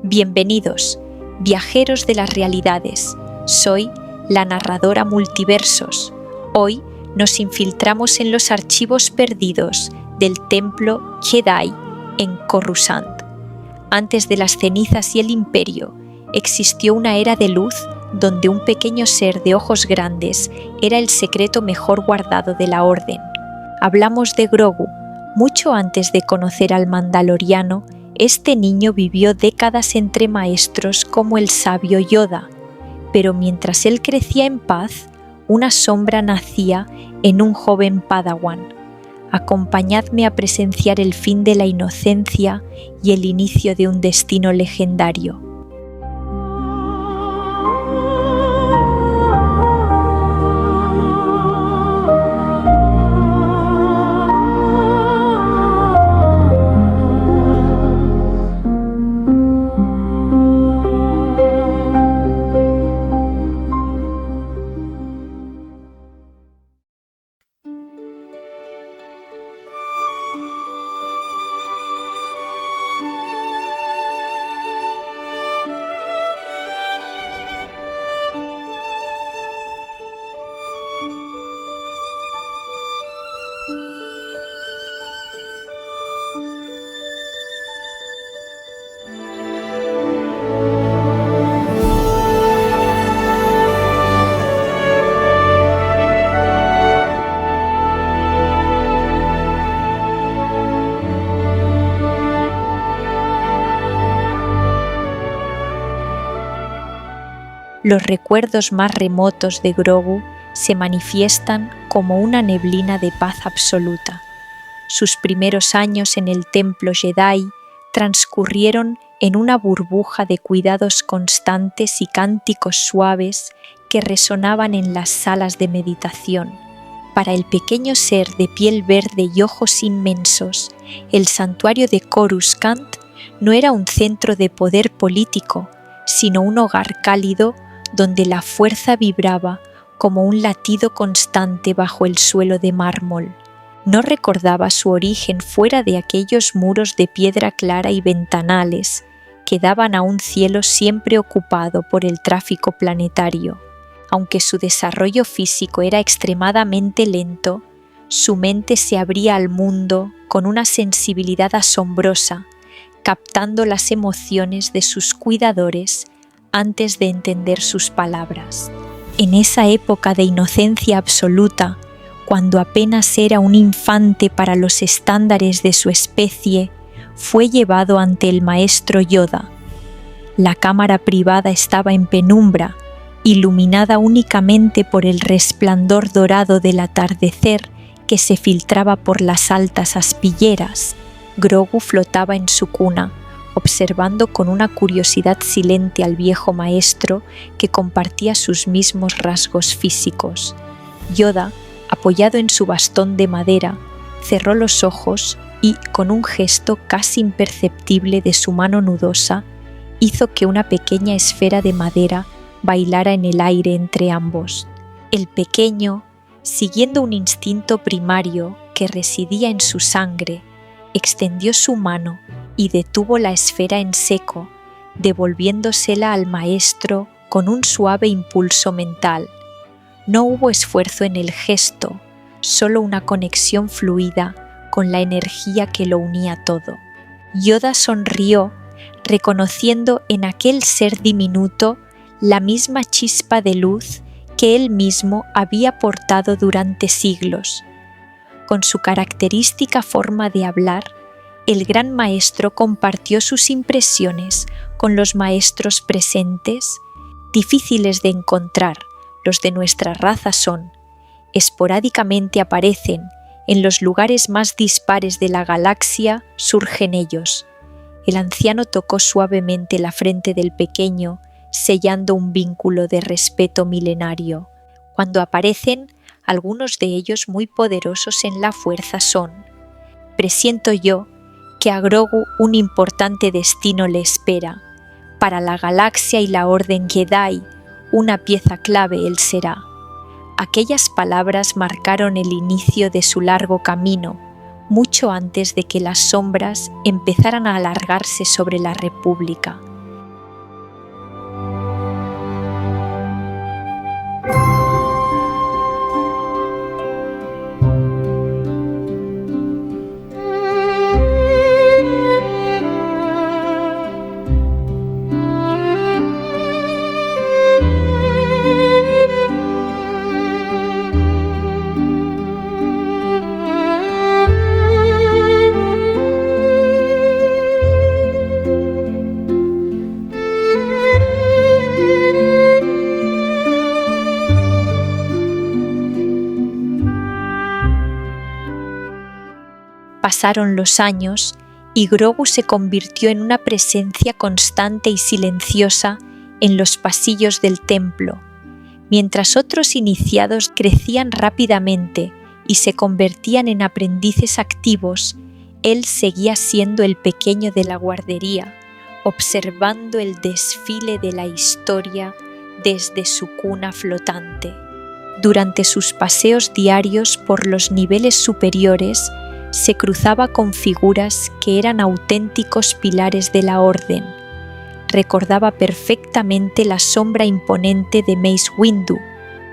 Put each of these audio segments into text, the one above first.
Bienvenidos, viajeros de las realidades. Soy la narradora Multiversos. Hoy nos infiltramos en los archivos perdidos del templo Jedi en Coruscant. Antes de las cenizas y el imperio, existió una era de luz donde un pequeño ser de ojos grandes era el secreto mejor guardado de la Orden. Hablamos de Grogu. Mucho antes de conocer al Mandaloriano, este niño vivió décadas entre maestros como el sabio Yoda, pero mientras él crecía en paz, una sombra nacía en un joven Padawan. Acompañadme a presenciar el fin de la inocencia y el inicio de un destino legendario. Los recuerdos más remotos de Grogu se manifiestan como una neblina de paz absoluta. Sus primeros años en el templo Jedi transcurrieron en una burbuja de cuidados constantes y cánticos suaves que resonaban en las salas de meditación. Para el pequeño ser de piel verde y ojos inmensos, el santuario de Coruscant no era un centro de poder político, sino un hogar cálido donde la fuerza vibraba como un latido constante bajo el suelo de mármol. No recordaba su origen fuera de aquellos muros de piedra clara y ventanales que daban a un cielo siempre ocupado por el tráfico planetario. Aunque su desarrollo físico era extremadamente lento, su mente se abría al mundo con una sensibilidad asombrosa, captando las emociones de sus cuidadores antes de entender sus palabras. En esa época de inocencia absoluta, cuando apenas era un infante para los estándares de su especie, fue llevado ante el maestro Yoda. La cámara privada estaba en penumbra, iluminada únicamente por el resplandor dorado del atardecer que se filtraba por las altas aspilleras. Grogu flotaba en su cuna, observando con una curiosidad silente al viejo maestro que compartía sus mismos rasgos físicos. Yoda, apoyado en su bastón de madera, cerró los ojos y, con un gesto casi imperceptible de su mano nudosa, hizo que una pequeña esfera de madera bailara en el aire entre ambos. El pequeño, siguiendo un instinto primario que residía en su sangre, extendió su mano y detuvo la esfera en seco, devolviéndosela al maestro con un suave impulso mental. No hubo esfuerzo en el gesto, solo una conexión fluida con la energía que lo unía todo. Yoda sonrió, reconociendo en aquel ser diminuto la misma chispa de luz que él mismo había portado durante siglos. Con su característica forma de hablar, el gran maestro compartió sus impresiones con los maestros presentes. Difíciles de encontrar, los de nuestra raza son. Esporádicamente aparecen, en los lugares más dispares de la galaxia surgen ellos. El anciano tocó suavemente la frente del pequeño, sellando un vínculo de respeto milenario. Cuando aparecen, algunos de ellos muy poderosos en la fuerza son. Presiento yo que a Grogu un importante destino le espera. Para la galaxia y la Orden Jedi, una pieza clave él será. Aquellas palabras marcaron el inicio de su largo camino, mucho antes de que las sombras empezaran a alargarse sobre la República. Pasaron los años y Grogu se convirtió en una presencia constante y silenciosa en los pasillos del templo. Mientras otros iniciados crecían rápidamente y se convertían en aprendices activos, él seguía siendo el pequeño de la guardería, observando el desfile de la historia desde su cuna flotante. Durante sus paseos diarios por los niveles superiores, se cruzaba con figuras que eran auténticos pilares de la orden. Recordaba perfectamente la sombra imponente de Mace Windu,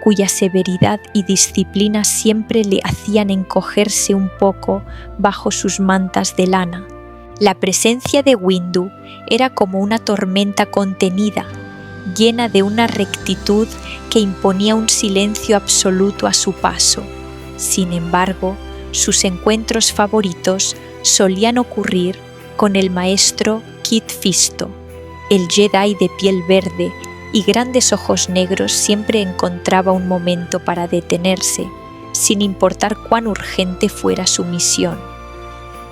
cuya severidad y disciplina siempre le hacían encogerse un poco bajo sus mantas de lana. La presencia de Windu era como una tormenta contenida, llena de una rectitud que imponía un silencio absoluto a su paso. Sin embargo, sus encuentros favoritos solían ocurrir con el maestro Kit Fisto. El Jedi de piel verde y grandes ojos negros siempre encontraba un momento para detenerse, sin importar cuán urgente fuera su misión.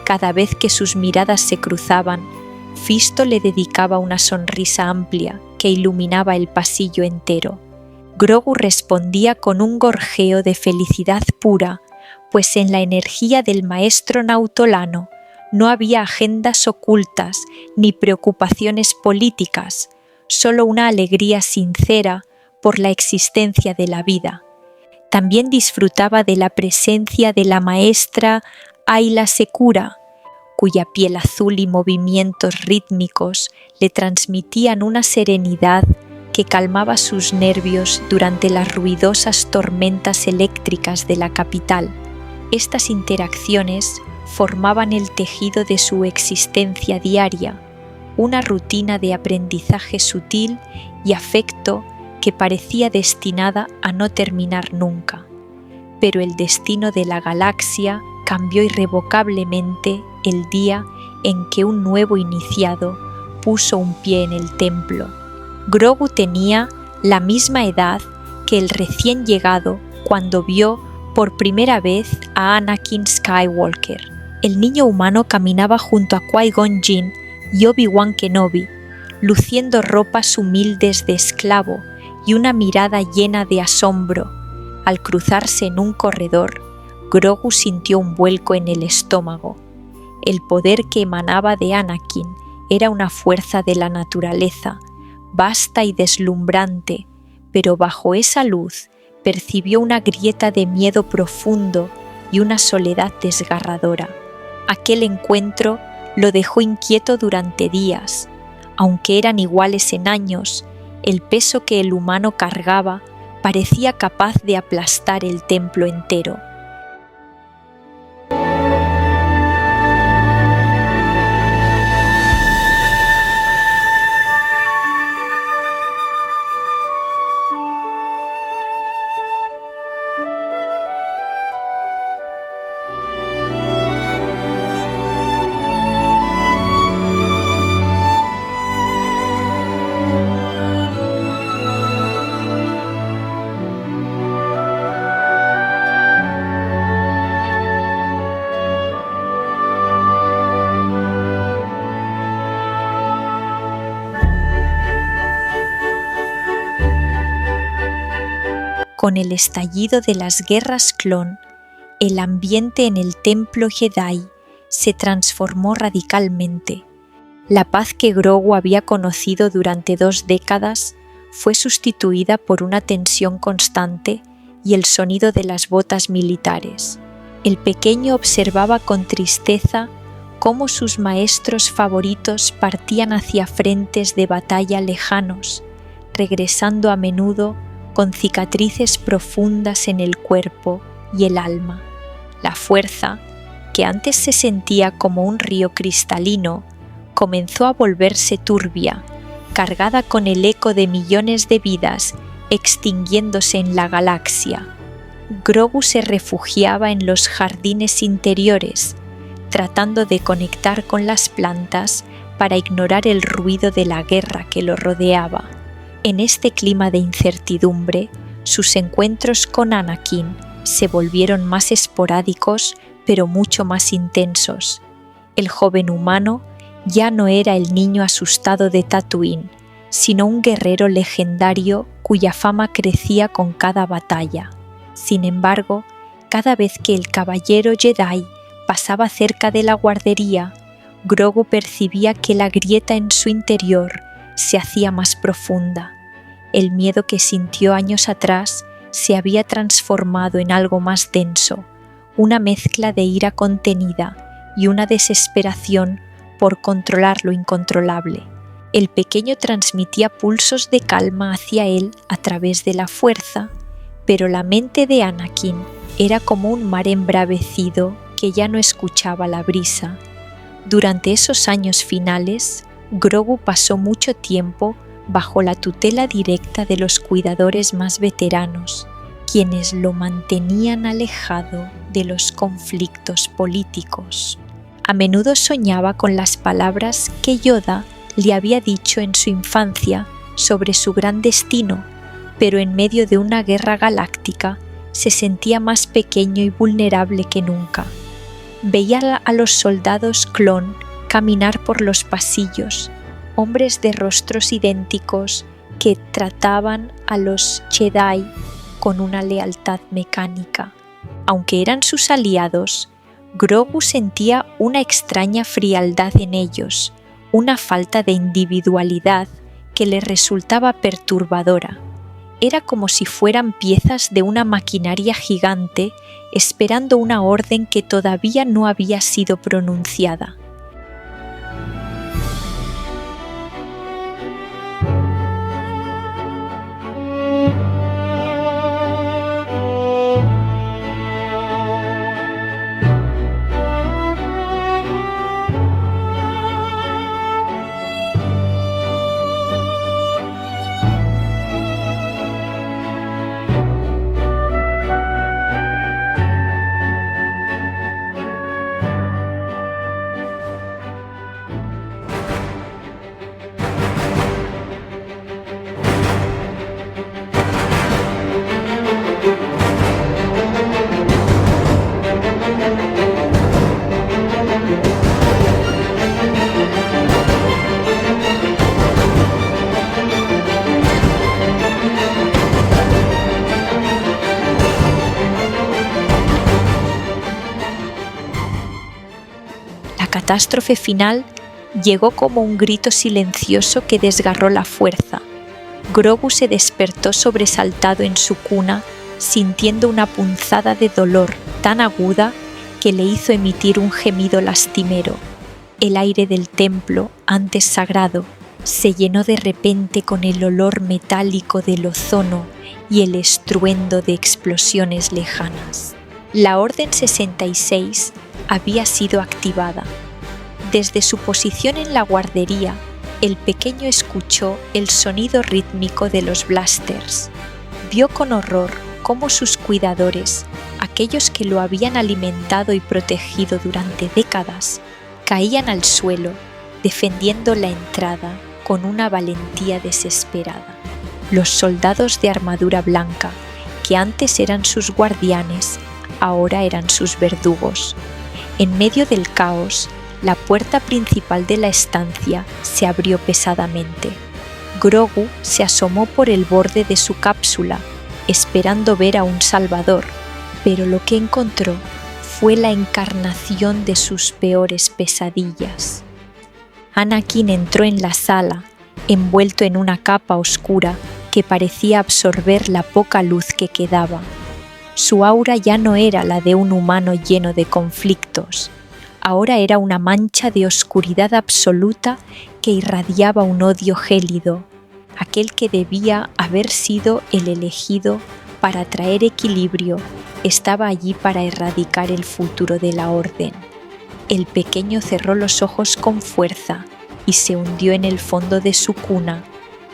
Cada vez que sus miradas se cruzaban, Fisto le dedicaba una sonrisa amplia que iluminaba el pasillo entero. Grogu respondía con un gorjeo de felicidad pura, pues en la energía del maestro nautolano no había agendas ocultas ni preocupaciones políticas, solo una alegría sincera por la existencia de la vida. También disfrutaba de la presencia de la maestra Aayla Secura, cuya piel azul y movimientos rítmicos le transmitían una serenidad que calmaba sus nervios durante las ruidosas tormentas eléctricas de la capital. Estas interacciones formaban el tejido de su existencia diaria, una rutina de aprendizaje sutil y afecto que parecía destinada a no terminar nunca. Pero el destino de la galaxia cambió irrevocablemente el día en que un nuevo iniciado puso un pie en el templo. Grogu tenía la misma edad que el recién llegado cuando vio por primera vez a Anakin Skywalker. El niño humano caminaba junto a Qui-Gon Jinn y Obi-Wan Kenobi, luciendo ropas humildes de esclavo y una mirada llena de asombro. Al cruzarse en un corredor, Grogu sintió un vuelco en el estómago. El poder que emanaba de Anakin era una fuerza de la naturaleza, vasta y deslumbrante, pero bajo esa luz percibió una grieta de miedo profundo y una soledad desgarradora. Aquel encuentro lo dejó inquieto durante días. Aunque eran iguales en años, el peso que el humano cargaba parecía capaz de aplastar el templo entero. Con el estallido de las guerras clon, el ambiente en el templo Jedi se transformó radicalmente. La paz que Grogu había conocido durante 2 décadas fue sustituida por una tensión constante y el sonido de las botas militares. El pequeño observaba con tristeza cómo sus maestros favoritos partían hacia frentes de batalla lejanos, regresando a menudo con cicatrices profundas en el cuerpo y el alma. La fuerza, que antes se sentía como un río cristalino, comenzó a volverse turbia, cargada con el eco de millones de vidas extinguiéndose en la galaxia. Grogu se refugiaba en los jardines interiores, tratando de conectar con las plantas para ignorar el ruido de la guerra que lo rodeaba. En este clima de incertidumbre, sus encuentros con Anakin se volvieron más esporádicos, pero mucho más intensos. El joven humano ya no era el niño asustado de Tatooine, sino un guerrero legendario cuya fama crecía con cada batalla. Sin embargo, cada vez que el caballero Jedi pasaba cerca de la guardería, Grogu percibía que la grieta en su interior se hacía más profunda. El miedo que sintió años atrás se había transformado en algo más denso, una mezcla de ira contenida y una desesperación por controlar lo incontrolable. El pequeño transmitía pulsos de calma hacia él a través de la fuerza, pero la mente de Anakin era como un mar embravecido que ya no escuchaba la brisa. Durante esos años finales, Grogu pasó mucho tiempo bajo la tutela directa de los cuidadores más veteranos, quienes lo mantenían alejado de los conflictos políticos. A menudo soñaba con las palabras que Yoda le había dicho en su infancia sobre su gran destino, pero en medio de una guerra galáctica se sentía más pequeño y vulnerable que nunca. Veía a los soldados clon caminar por los pasillos, hombres de rostros idénticos que trataban a los Jedi con una lealtad mecánica. Aunque eran sus aliados, Grogu sentía una extraña frialdad en ellos, una falta de individualidad que le resultaba perturbadora. Era como si fueran piezas de una maquinaria gigante esperando una orden que todavía no había sido pronunciada. La catástrofe final llegó como un grito silencioso que desgarró la fuerza. Grogu se despertó sobresaltado en su cuna, sintiendo una punzada de dolor tan aguda que le hizo emitir un gemido lastimero. El aire del templo, antes sagrado, se llenó de repente con el olor metálico del ozono y el estruendo de explosiones lejanas. La Orden 66 había sido activada. Desde su posición en la guardería, el pequeño escuchó el sonido rítmico de los blasters. Vio con horror cómo sus cuidadores, aquellos que lo habían alimentado y protegido durante décadas, caían al suelo, defendiendo la entrada con una valentía desesperada. Los soldados de armadura blanca, que antes eran sus guardianes, ahora eran sus verdugos. En medio del caos, la puerta principal de la estancia se abrió pesadamente. Grogu se asomó por el borde de su cápsula, esperando ver a un salvador, pero lo que encontró fue la encarnación de sus peores pesadillas. Anakin entró en la sala, envuelto en una capa oscura que parecía absorber la poca luz que quedaba. Su aura ya no era la de un humano lleno de conflictos. Ahora era una mancha de oscuridad absoluta que irradiaba un odio gélido, aquel que debía haber sido el elegido para traer equilibrio, estaba allí para erradicar el futuro de la Orden. El pequeño cerró los ojos con fuerza y se hundió en el fondo de su cuna,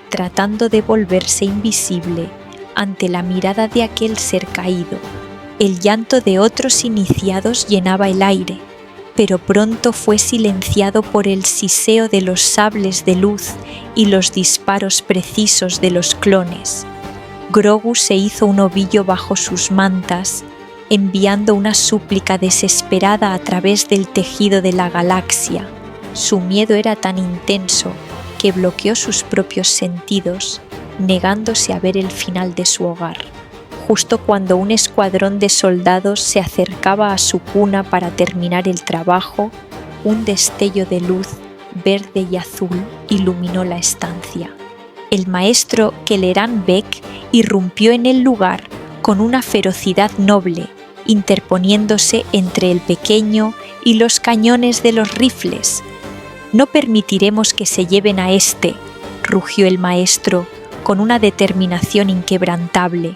tratando de volverse invisible ante la mirada de aquel ser caído. El llanto de otros iniciados llenaba el aire, pero pronto fue silenciado por el siseo de los sables de luz y los disparos precisos de los clones. Grogu se hizo un ovillo bajo sus mantas enviando una súplica desesperada a través del tejido de la galaxia. Su miedo era tan intenso que bloqueó sus propios sentidos, negándose a ver el final de su hogar. Justo cuando un escuadrón de soldados se acercaba a su cuna para terminar el trabajo, un destello de luz verde y azul iluminó la estancia. El maestro Kelleran Beq irrumpió en el lugar con una ferocidad noble, interponiéndose entre el pequeño y los cañones de los rifles. «No permitiremos que se lleven a este», rugió el maestro con una determinación inquebrantable.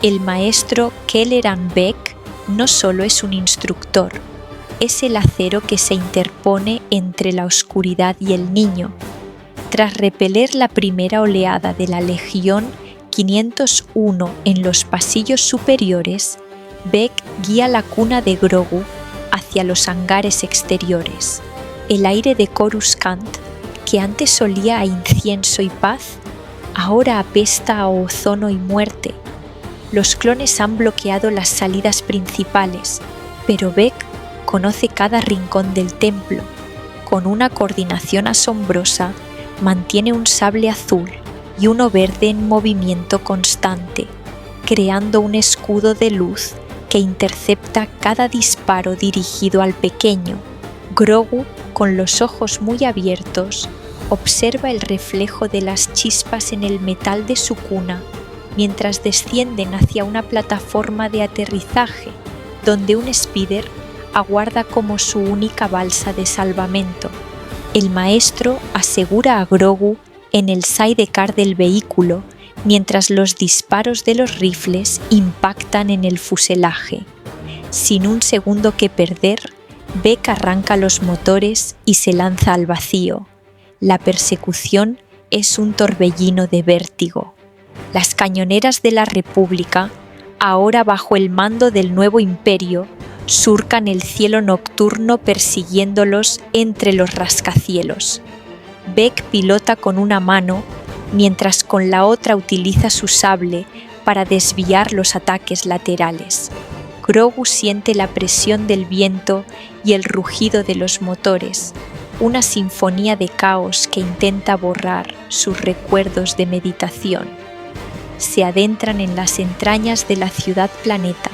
El maestro Kelleran Beq no solo es un instructor, es el acero que se interpone entre la oscuridad y el niño. Tras repeler la primera oleada de la Legión 501 en los pasillos superiores, Beq guía la cuna de Grogu hacia los hangares exteriores. El aire de Coruscant, que antes solía a incienso y paz, ahora apesta a ozono y muerte. Los clones han bloqueado las salidas principales, pero Beq conoce cada rincón del templo. Con una coordinación asombrosa, mantiene un sable azul y uno verde en movimiento constante, creando un escudo de luz que intercepta cada disparo dirigido al pequeño. Grogu, con los ojos muy abiertos, observa el reflejo de las chispas en el metal de su cuna mientras descienden hacia una plataforma de aterrizaje, donde un Speeder aguarda como su única balsa de salvamento. El maestro asegura a Grogu en el sidecar del vehículo, mientras los disparos de los rifles impactan en el fuselaje. Sin un segundo que perder, Beq arranca los motores y se lanza al vacío. La persecución es un torbellino de vértigo. Las cañoneras de la República, ahora bajo el mando del nuevo imperio, surcan el cielo nocturno persiguiéndolos entre los rascacielos. Beq pilota con una mano, mientras con la otra utiliza su sable para desviar los ataques laterales. Grogu siente la presión del viento y el rugido de los motores, una sinfonía de caos que intenta borrar sus recuerdos de meditación. Se adentran en las entrañas de la ciudad planeta,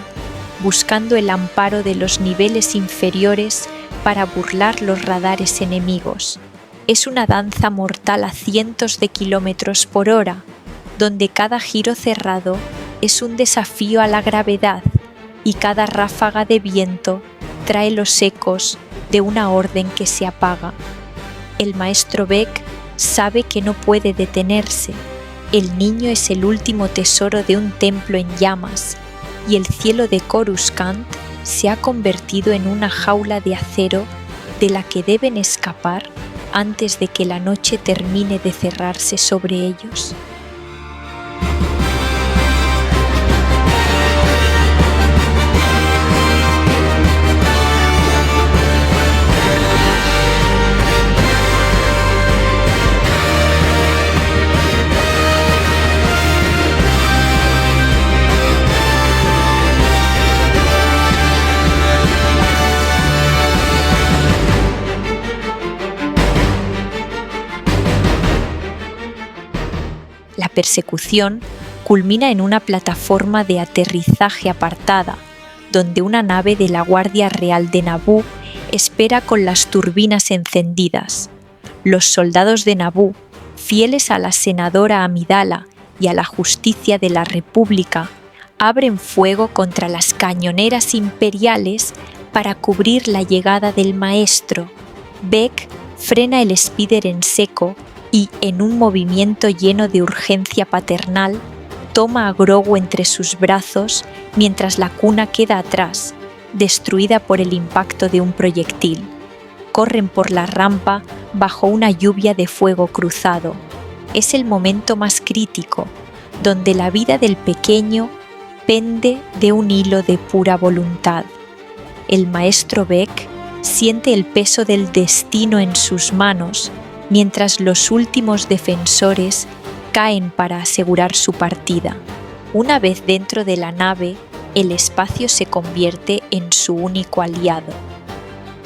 buscando el amparo de los niveles inferiores para burlar los radares enemigos. Es una danza mortal a cientos de kilómetros por hora, donde cada giro cerrado es un desafío a la gravedad y cada ráfaga de viento trae los ecos de una orden que se apaga. El maestro Beq sabe que no puede detenerse. El niño es el último tesoro de un templo en llamas, y el cielo de Coruscant se ha convertido en una jaula de acero de la que deben escapar antes de que la noche termine de cerrarse sobre ellos. La persecución culmina en una plataforma de aterrizaje apartada, donde una nave de la Guardia Real de Naboo espera con las turbinas encendidas. Los soldados de Naboo, fieles a la senadora Amidala y a la justicia de la República, abren fuego contra las cañoneras imperiales para cubrir la llegada del maestro. Beq frena el Spider en seco y, en un movimiento lleno de urgencia paternal, toma a Grogu entre sus brazos mientras la cuna queda atrás, destruida por el impacto de un proyectil. Corren por la rampa bajo una lluvia de fuego cruzado. Es el momento más crítico, donde la vida del pequeño pende de un hilo de pura voluntad. El maestro Bek siente el peso del destino en sus manos, mientras los últimos defensores caen para asegurar su partida. Una vez dentro de la nave, el espacio se convierte en su único aliado.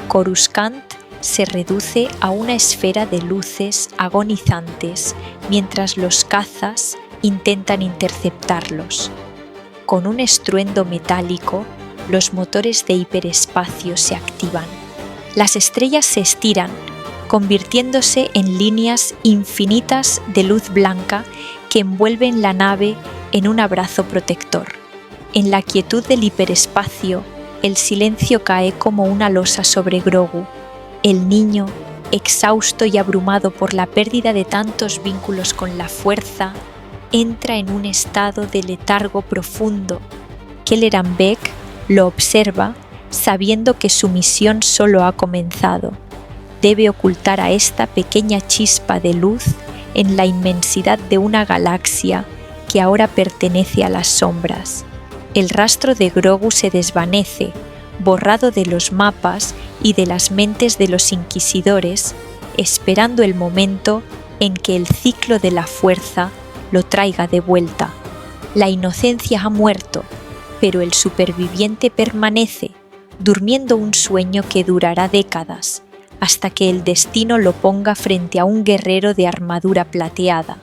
Coruscant se reduce a una esfera de luces agonizantes mientras los cazas intentan interceptarlos. Con un estruendo metálico, los motores de hiperespacio se activan. Las estrellas se estiran, convirtiéndose en líneas infinitas de luz blanca que envuelven la nave en un abrazo protector. En la quietud del hiperespacio, el silencio cae como una losa sobre Grogu. El niño, exhausto y abrumado por la pérdida de tantos vínculos con la fuerza, entra en un estado de letargo profundo. Kelleran Bek lo observa, sabiendo que su misión solo ha comenzado. Debe ocultar a esta pequeña chispa de luz en la inmensidad de una galaxia que ahora pertenece a las sombras. El rastro de Grogu se desvanece, borrado de los mapas y de las mentes de los inquisidores, esperando el momento en que el ciclo de la fuerza lo traiga de vuelta. La inocencia ha muerto, pero el superviviente permanece, durmiendo un sueño que durará décadas, hasta que el destino lo ponga frente a un guerrero de armadura plateada.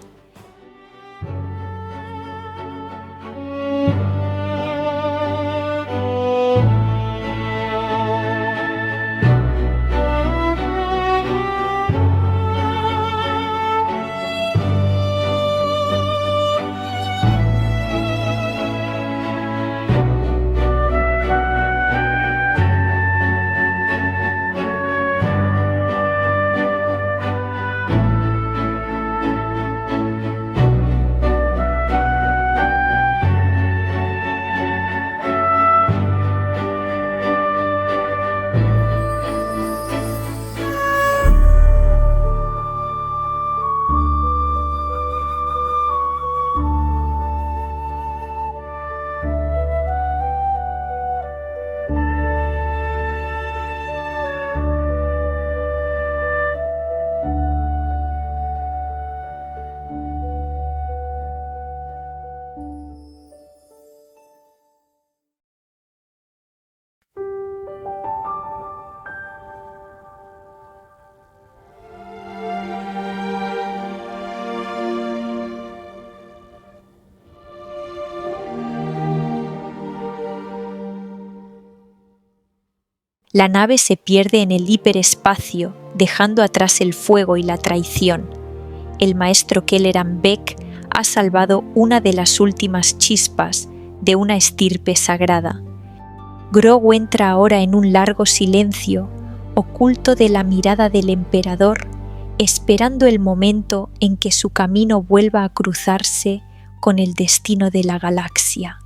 La nave se pierde en el hiperespacio, dejando atrás el fuego y la traición. El maestro Kelleran Bek ha salvado una de las últimas chispas de una estirpe sagrada. Grogu entra ahora en un largo silencio, oculto de la mirada del emperador, esperando el momento en que su camino vuelva a cruzarse con el destino de la galaxia.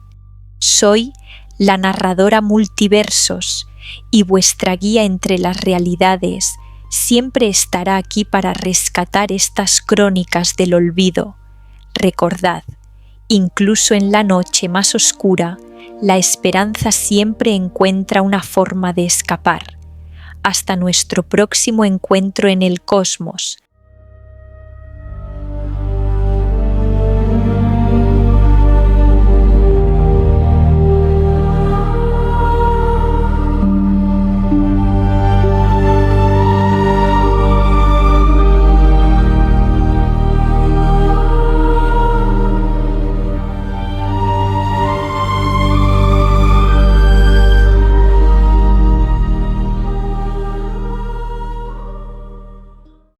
Soy la narradora multiversos, y vuestra guía entre las realidades siempre estará aquí para rescatar estas crónicas del olvido. Recordad, incluso en la noche más oscura, la esperanza siempre encuentra una forma de escapar. Hasta nuestro próximo encuentro en el cosmos,